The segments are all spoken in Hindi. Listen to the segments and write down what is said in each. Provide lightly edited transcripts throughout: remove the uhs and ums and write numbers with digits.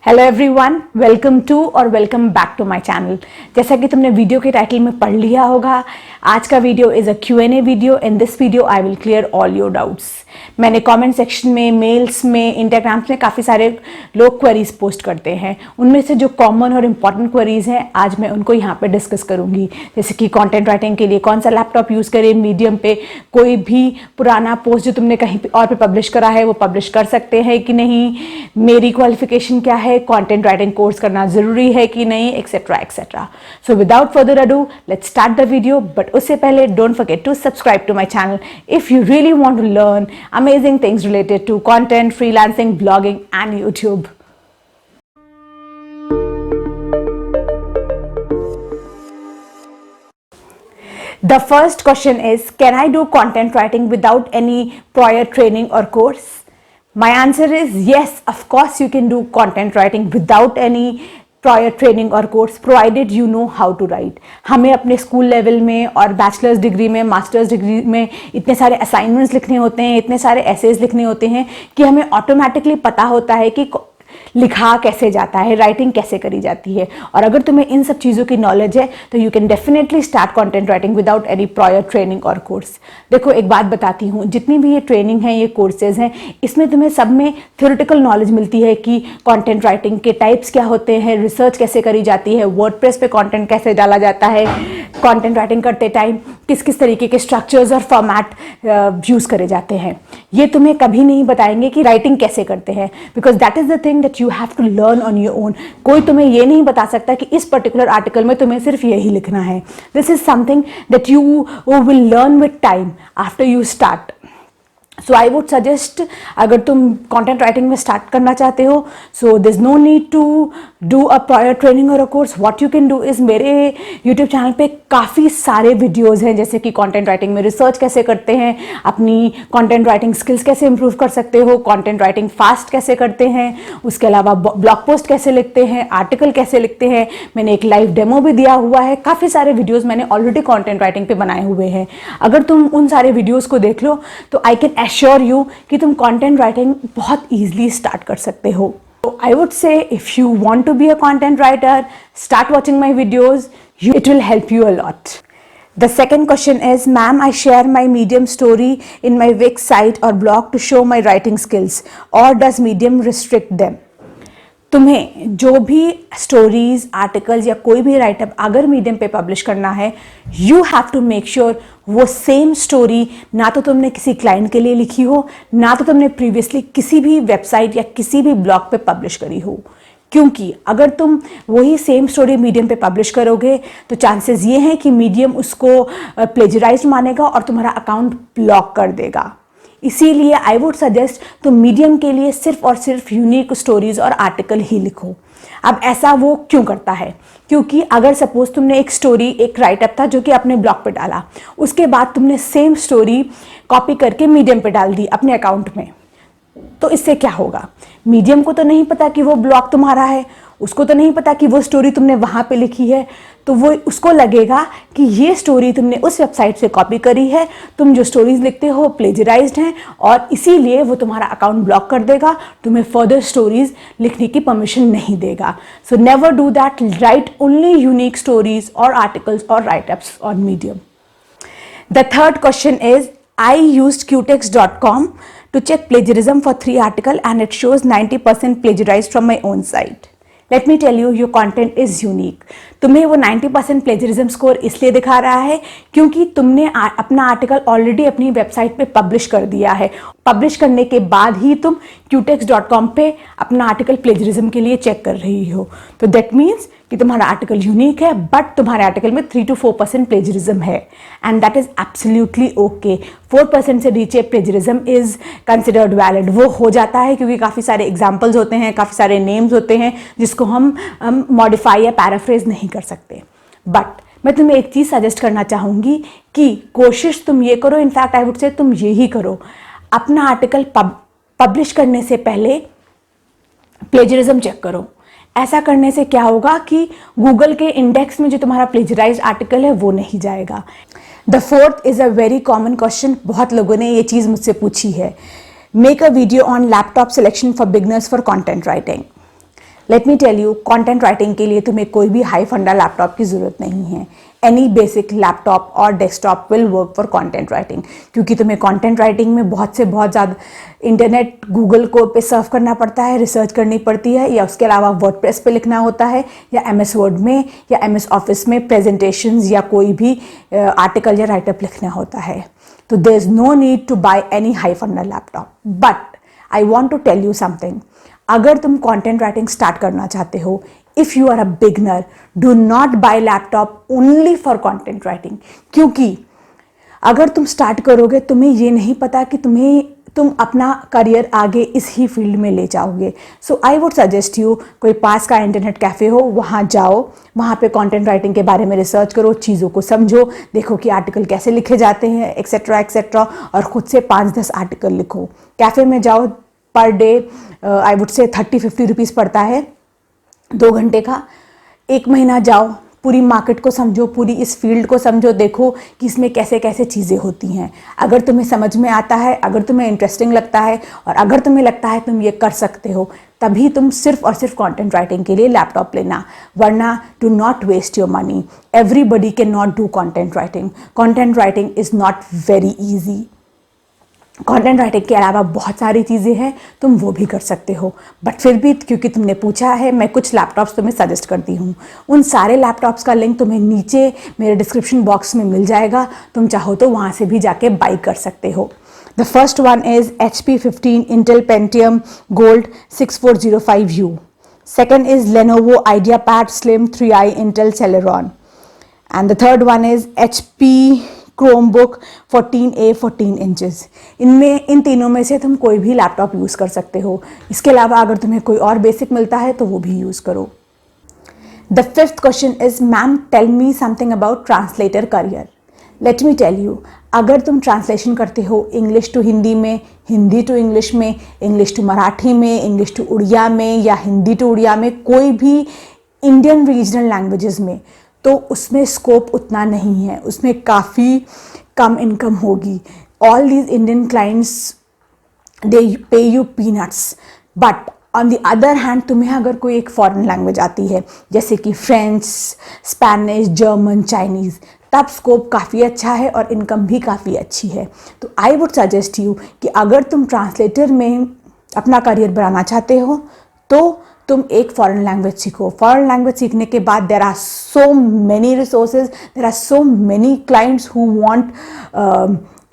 हेलो एवरीवन, वेलकम टू और welcome back to my channel. जैसा कि तुमने वीडियो के टाइटल में पढ़ लिया होगा, आज का video is a Q&A video. In this video I will clear all your doubts. मैंने कमेंट सेक्शन में, मेल्स में, इंस्टाग्राम्स में काफ़ी सारे लोग क्वेरीज पोस्ट करते हैं। उनमें से जो कॉमन और इम्पॉर्टेंट क्वेरीज हैं, आज मैं उनको यहाँ पे डिस्कस करूँगी। जैसे कि कंटेंट राइटिंग के लिए कौन सा लैपटॉप यूज़ करें, मीडियम पे कोई भी पुराना पोस्ट जो तुमने कहीं और पे पब्लिश करा है वो पब्लिश कर सकते हैं कि नहीं, मेरी क्वालिफिकेशन क्या है, कंटेंट राइटिंग कोर्स करना ज़रूरी है कि नहीं, etcetera etcetera. So without further ado let's start the video. But उससे पहले don't forget to subscribe to my channel if you really want to learn amazing things related to content, freelancing, blogging and YouTube. The first question is, can I do content writing without any prior training or course? My answer is yes, of course you can do content writing without any prior training और course, provided you know how to write. हमें अपने स्कूल लेवल में और बैचलर्स डिग्री में, मास्टर्स डिग्री में इतने सारे असाइनमेंट्स लिखने होते हैं, इतने सारे एसेज लिखने होते हैं कि हमें ऑटोमेटिकली पता होता है कि लिखा कैसे जाता है, राइटिंग कैसे करी जाती है। और अगर तुम्हें इन सब चीज़ों की नॉलेज है तो you can definitely start content writing without any prior training और कोर्स। देखो, एक बात बताती हूँ, जितनी भी ये ट्रेनिंग है, ये कोर्सेज हैं, इसमें तुम्हें सब में थ्योरेटिकल नॉलेज मिलती है कि कंटेंट राइटिंग के टाइप्स क्या होते हैं, रिसर्च कैसे करी जाती है, वर्डप्रेस पे कंटेंट कैसे डाला जाता है, कंटेंट राइटिंग करते टाइम किस किस तरीके के स्ट्रक्चर्स और फॉर्मेट यूज़ करे जाते हैं। ये तुम्हें कभी नहीं बताएंगे कि राइटिंग कैसे करते हैं, because that is the thing that you have to learn on your own. कोई तुम्हें ये नहीं बता सकता कि इस पर्टिकुलर आर्टिकल में तुम्हें सिर्फ यही लिखना है। This is something that you will learn with time after you start. So I would suggest, अगर तुम कंटेंट राइटिंग में स्टार्ट करना चाहते हो, so this no need to do a prior training और a course. What you can do is, मेरे यूट्यूब चैनल पे काफ़ी सारे वीडियोज़ हैं, जैसे कि कंटेंट राइटिंग में रिसर्च कैसे करते हैं, अपनी कंटेंट राइटिंग स्किल्स कैसे इंप्रूव कर सकते हो, कंटेंट राइटिंग फास्ट कैसे करते हैं, उसके अलावा ब्लॉग पोस्ट कैसे लिखते हैं, आर्टिकल कैसे लिखते हैं। मैंने एक लाइव डेमो भी दिया हुआ है। काफ़ी सारे वीडियोज़ मैंने ऑलरेडी कंटेंट राइटिंग पे बनाए हुए हैं। अगर तुम उन सारे वीडियोज़ को देख लो तो आई कैन एश्योर यू कि तुम कंटेंट राइटिंग बहुत ईजिली स्टार्ट कर सकते हो। I would say if you want to be a content writer, start watching my videos. It will help you a lot. The second question is, ma'am, I share my Medium story in my Wix site or blog to show my writing skills, or does Medium restrict them? तुम्हें जो भी स्टोरीज, आर्टिकल्स या कोई भी राइटअप अगर मीडियम पे पब्लिश करना है, you have to make sure वो सेम स्टोरी ना तो तुमने किसी क्लाइंट के लिए लिखी हो, ना तो तुमने प्रीवियसली किसी भी वेबसाइट या किसी भी ब्लॉग पे पब्लिश करी हो। क्योंकि अगर तुम वही सेम स्टोरी मीडियम पे पब्लिश करोगे तो चांसेस ये हैं कि मीडियम उसको प्लेजराइज्ड मानेगा और तुम्हारा अकाउंट ब्लॉक कर देगा। इसीलिए आई वुड सजेस्ट तुम मीडियम के लिए सिर्फ और सिर्फ यूनिक स्टोरीज और आर्टिकल ही लिखो। अब ऐसा वो क्यों करता है? क्योंकि अगर सपोज तुमने एक स्टोरी, एक राइटअप था जो कि अपने ब्लॉग पे डाला, उसके बाद तुमने सेम स्टोरी कॉपी करके मीडियम पे डाल दी अपने अकाउंट में, तो इससे क्या होगा? मीडियम को तो नहीं पता कि वो ब्लॉग तुम्हारा है, उसको तो नहीं पता कि वो स्टोरी तुमने वहाँ पे लिखी है, तो वो उसको लगेगा कि ये स्टोरी तुमने उस वेबसाइट से कॉपी करी है, तुम जो स्टोरीज लिखते हो प्लेजराइज्ड हैं, और इसीलिए वो तुम्हारा अकाउंट ब्लॉक कर देगा, तुम्हें फर्दर स्टोरीज लिखने की परमिशन नहीं देगा। So never do that. Right only unique stories और आर्टिकल्स और write-ups on medium. The third question is, I used qtext.com to check plagiarism for 3 articles and it shows 90% plagiarized from my own site. Let me tell you, your content is unique. तुम्हें वो 90% प्लेजरिज्म स्कोर इसलिए दिखा रहा है क्योंकि तुमने अपना आर्टिकल ऑलरेडी अपनी वेबसाइट पे पब्लिश कर दिया है। पब्लिश करने के बाद ही तुम qtext.com पे अपना आर्टिकल प्लेजरिज्म के लिए चेक कर रही हो। तो दैट मीन्स कि तुम्हारा आर्टिकल यूनिक है, बट तुम्हारे आर्टिकल में 3 to 4% प्लेजरिज्म है, and that is absolutely okay. 4% से नीचे प्लेजरिज्म इज कंसिडर्ड वैलिड। वो हो जाता है क्योंकि काफ़ी सारे एग्जाम्पल्स होते हैं, काफ़ी सारे नेम्स होते हैं जिसको हम मॉडिफाई या पैराफ्रेज नहीं कर सकते। बट मैं तुम्हें एक चीज़ सजेस्ट करना चाहूँगी कि कोशिश तुम ये करो, इनफैक्ट आई वुड से तुम ये ही करो, अपना आर्टिकल पब्लिश करने से पहले प्लेजरिज्म चेक करो। ऐसा करने से क्या होगा कि गूगल के इंडेक्स में जो तुम्हारा प्लेजराइज्ड आर्टिकल है वो नहीं जाएगा। The fourth is a very common question, बहुत लोगों ने ये चीज़ मुझसे पूछी है। Make a video on laptop selection for beginners for content writing. Let me tell you, content writing के लिए तुम्हें कोई भी हाई फंडा लैपटॉप की ज़रूरत नहीं है। एनी बेसिक लैपटॉप और desktop will work for content writing, क्योंकि तुम्हें कंटेंट राइटिंग में बहुत ज़्यादा इंटरनेट गूगल को पे सर्फ करना पड़ता है, रिसर्च करनी पड़ती है, या उसके अलावा वर्डप्रेस पे लिखना होता है, या एमएस वर्ड में या एमएस ऑफिस में प्रेजेंटेशंस या कोई भी आर्टिकल या राइटअप लिखना होता है। तो there is no need to buy any high funda laptop. But I want to tell you something, अगर तुम कंटेंट राइटिंग स्टार्ट करना चाहते हो, if you are a beginner, do not buy laptop only for content writing. क्योंकि अगर तुम स्टार्ट करोगे, तुम्हें ये नहीं पता कि तुम अपना करियर आगे इस ही फील्ड में ले जाओगे। सो आई वुड सजेस्ट यू, कोई पास का इंटरनेट कैफ़े हो, वहाँ जाओ, वहाँ पे कंटेंट राइटिंग के बारे में रिसर्च करो, चीज़ों को समझो, देखो कि आर्टिकल कैसे लिखे जाते हैं, एक्सेट्रा एक्सेट्रा, और ख़ुद से 5-10 आर्टिकल लिखो। कैफ़े में जाओ, per day I would say 30-50 rupees पड़ता है 2 घंटे का। 1 महीना जाओ, पूरी मार्केट को समझो, पूरी इस फील्ड को समझो, देखो कि इसमें कैसे कैसे चीज़ें होती हैं। अगर तुम्हें समझ में आता है, अगर तुम्हें इंटरेस्टिंग लगता है, और अगर तुम्हें लगता है तुम ये कर सकते हो, तभी तुम सिर्फ और सिर्फ कंटेंट राइटिंग के लिए लैपटॉप लेना। वरना do not waste your money. Everybody can not do content writing. Content writing is not very easy. Content writing के अलावा बहुत सारी चीज़ें हैं, तुम वो भी कर सकते हो। बट फिर भी क्योंकि तुमने पूछा है, मैं कुछ लैपटॉप्स तुम्हें सजेस्ट करती हूँ। उन सारे लैपटॉप्स का लिंक तुम्हें नीचे मेरे डिस्क्रिप्शन बॉक्स में मिल जाएगा, तुम चाहो तो वहाँ से भी जाके बाई कर सकते हो। The first one is HP 15 Intel Pentium Gold 6405U. Second is Lenovo IdeaPad Slim 3i Intel Celeron. And the third one is HP Chromebook 14A 14 inches. इन तीनों में से तुम कोई भी लैपटॉप यूज़ कर सकते हो। इसके अलावा अगर तुम्हें कोई और बेसिक मिलता है तो वो भी यूज़ करो। The fifth question is, ma'am tell me something about translator career. Let me tell you, अगर तुम ट्रांसलेशन करते हो इंग्लिश टू हिंदी में, हिंदी टू इंग्लिश में, इंग्लिश टू मराठी में, इंग्लिश टू उड़िया में, या हिंदी टू उड़िया में, कोई भी इंडियन रीजनल लैंग्वेजेस में, तो उसमें स्कोप उतना नहीं है, उसमें काफ़ी कम इनकम होगी। All these Indian clients they pay you peanuts. But on the other hand, तुम्हें अगर कोई एक फॉरेन लैंग्वेज आती है, जैसे कि फ्रेंच, स्पेनिश, जर्मन, चाइनीज़, तब स्कोप काफ़ी अच्छा है और इनकम भी काफ़ी अच्छी है। तो आई वुड सजेस्ट यू कि अगर तुम ट्रांसलेटर में अपना करियर बनाना चाहते हो, तो तुम एक फॉरेन लैंग्वेज सीखो। फॉरेन लैंग्वेज सीखने के बाद there are so many resources, there are so many clients who want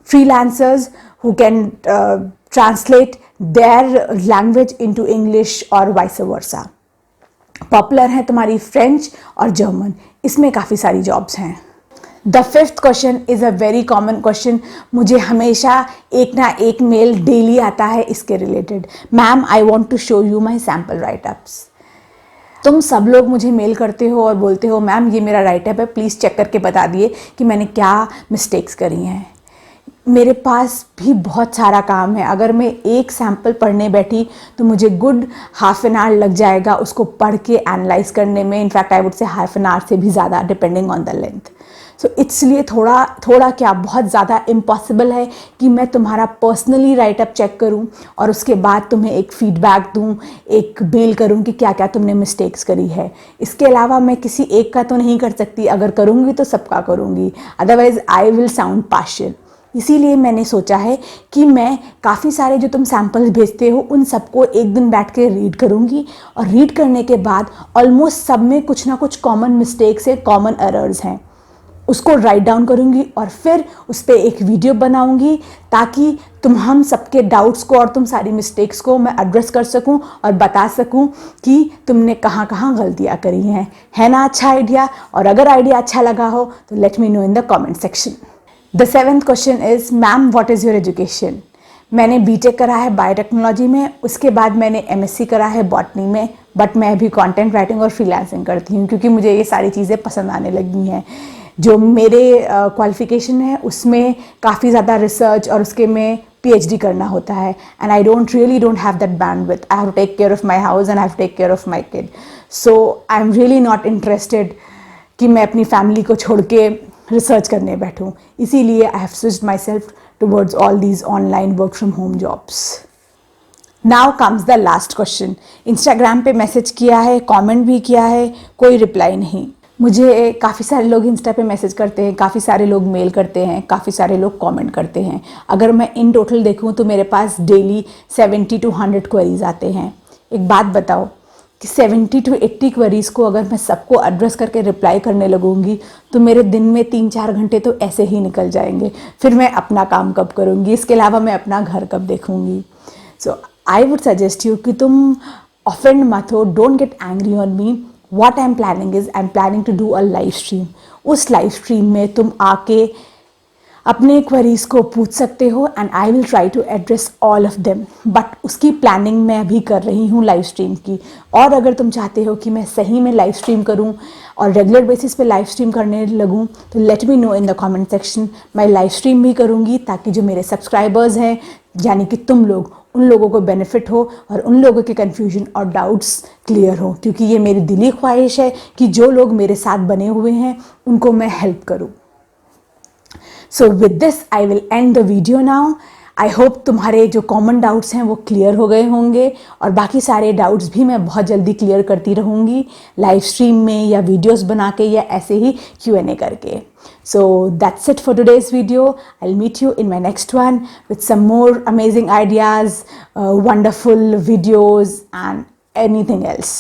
freelancers who can translate their language into English और वाइस वर्सा। पॉपुलर है तुम्हारी फ्रेंच और जर्मन, इसमें काफ़ी सारी जॉब्स हैं। The fifth question is a very common question, मुझे हमेशा एक ना एक मेल डेली आता है इसके related. Ma'am I want to show you my sample writeups. तुम सब लोग मुझे मेल करते हो और बोलते हो, मैम ये मेरा राइटअप है, प्लीज़ चेक करके बता दिए कि मैंने क्या मिस्टेक्स करी हैं। मेरे पास भी बहुत सारा काम है। अगर मैं एक सैम्पल पढ़ने बैठी तो मुझे गुड हाफ एन आवर लग जाएगा उसको पढ़ के एनालाइज करने में। In fact I would say half an hour से भी ज़्यादा, डिपेंडिंग ऑन द लेंथ। सो इसलिए थोड़ा क्या, बहुत ज़्यादा इम्पॉसिबल है कि मैं तुम्हारा पर्सनली राइटअप चेक करूं और उसके बाद तुम्हें एक फीडबैक दूं, एक मेल करूं कि क्या क्या तुमने मिस्टेक्स करी है। इसके अलावा मैं किसी एक का तो नहीं कर सकती, अगर करूंगी तो सबका करूंगी, otherwise I will sound partial. इसीलिए मैंने सोचा है कि मैं काफ़ी सारे जो तुम सैम्पल्स भेजते हो उन सबको एक दिन बैठ के रीड करूँगी, और रीड करने के बाद ऑलमोस्ट सब में कुछ ना कुछ कॉमन मिस्टेक्स है, कॉमन एरर्स हैं, उसको राइट डाउन करूँगी और फिर उस पर एक वीडियो बनाऊँगी, ताकि हम सबके डाउट्स को और तुम सारी मिस्टेक्स को मैं एड्रेस कर सकूं और बता सकूं कि तुमने कहाँ कहाँ गलतियाँ करी हैं। है ना अच्छा आइडिया? और अगर आइडिया अच्छा लगा हो तो let me know in the comment section. The seventh question is, ma'am what is your education? मैंने बीटेक करा है बायोटेक्नोलॉजी में, उसके बाद मैंने एमएससी करा है बॉटनी में, बट मैं अभी कंटेंट राइटिंग और फ्रीलांसिंग करती हूँ क्योंकि मुझे ये सारी चीज़ें पसंद आने लगी हैं। जो मेरे क्वालिफिकेशन है उसमें काफ़ी ज़्यादा रिसर्च और उसके में PhD करना होता है, and I really don't have that bandwidth. I have to take care of my house and I have to take care of my kid. So I'm really not interested कि मैं अपनी फैमिली को छोड़ के रिसर्च करने बैठूं। इसीलिए I have switched myself towards all these online work from home jobs. Now comes the last question. Instagram पे मैसेज किया है, कमेंट भी किया है, कोई रिप्लाई नहीं। मुझे काफ़ी सारे लोग इंस्टा पे मैसेज करते हैं, काफ़ी सारे लोग मेल करते हैं, काफ़ी सारे लोग कमेंट करते हैं। अगर मैं इन टोटल देखूँ तो मेरे पास डेली 70 to 100 क्वेरीज आते हैं। एक बात बताओ कि 70 to 80 क्वेरीज को अगर मैं सबको एड्रेस करके रिप्लाई करने लगूंगी तो मेरे दिन में 3-4 घंटे तो ऐसे ही निकल जाएंगे। फिर मैं अपना काम कब करूँगी, इसके अलावा मैं अपना घर कब देखूँगी। So I would suggest you कि तुम ऑफेंड मत हो, don't get angry on me. What I am planning is, I am planning to do a live stream. उस लाइव स्ट्रीम में तुम आके अपने क्वेरीज को पूछ सकते हो and I will try to address all of them. But उसकी प्लानिंग मैं अभी कर रही हूँ लाइव स्ट्रीम की। और अगर तुम चाहते हो कि मैं सही में लाइव स्ट्रीम करूँ और रेगुलर बेसिस पे लाइव स्ट्रीम करने लगूँ तो let me know in the comment section. मैं लाइव स्ट्रीम भी करूँगी ताकि जो मेरे सब्सक्राइबर्स हैं, यानी कि तुम लोग, उन लोगों को बेनिफिट हो और उन लोगों के कन्फ्यूजन और डाउट्स क्लियर हो। क्योंकि ये मेरी दिली ख्वाहिश है कि जो लोग मेरे साथ बने हुए हैं उनको मैं हेल्प करूँ। So with this I will and the video now. I hope तुम्हारे जो कॉमन डाउट्स हैं वो क्लियर हो गए होंगे और बाकी सारे डाउट्स भी मैं बहुत जल्दी क्लियर करती रहूँगी लाइव स्ट्रीम में या वीडियोस बना के या ऐसे ही Q&A करके। So that's it for today's video. I'll meet you in my next one with some more amazing ideas, wonderful videos and anything else.